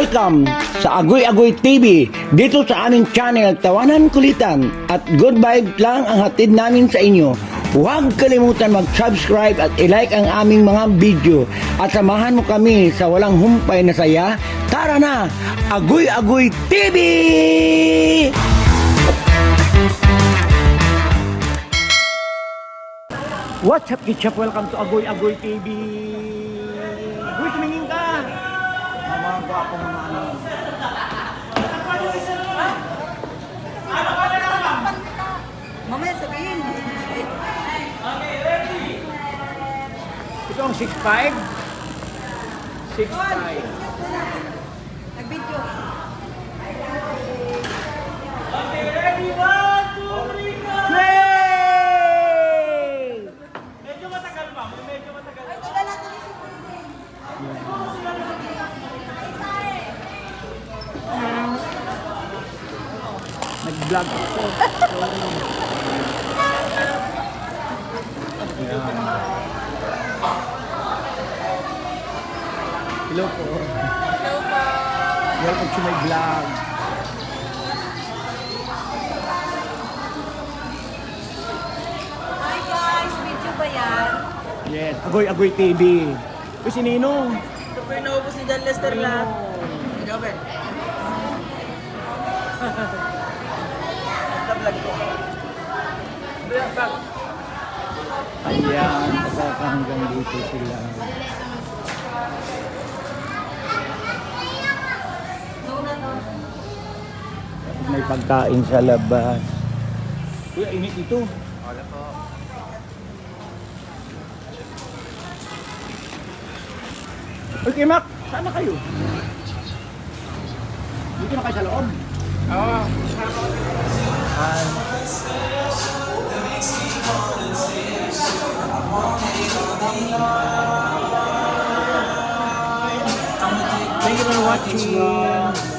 Welcome sa Agoy Agoy TV. Dito sa aming channel, tawanan kulitan at good vibes lang ang hatid namin sa inyo. Huwag kalimutan mag-subscribe at i-like ang aming mga video. At samahan mo kami sa walang humpay na saya. Tara na! Agoy Agoy TV! What's up, Kitchap? Welcome to Agoy Agoy TV. Uy, tumingin ka! Mga gwapong mga ano. Mamaya sabihin. Ito ang 6'5". 6'5". Nag-video. Play! Medyo matagal pa, medyo matagal. Ay, wala natin si Nag-vlog ako. Ayan. Hello po. Hello po. Welcome to my vlog. Hi guys, video ba yan? Yes, Agoy Agoy TV. Uy, si Ninong. Super naubos ni John Lester lahat. Ikaw ba? Nagka-vlog ko. Ayan, hanggang dito sila. May pagkain sa labas. Uy, init ito. Wala po. Okay, Mac, saan na kayo? Dito na kayo sa loob. Oo. Thank you for watching.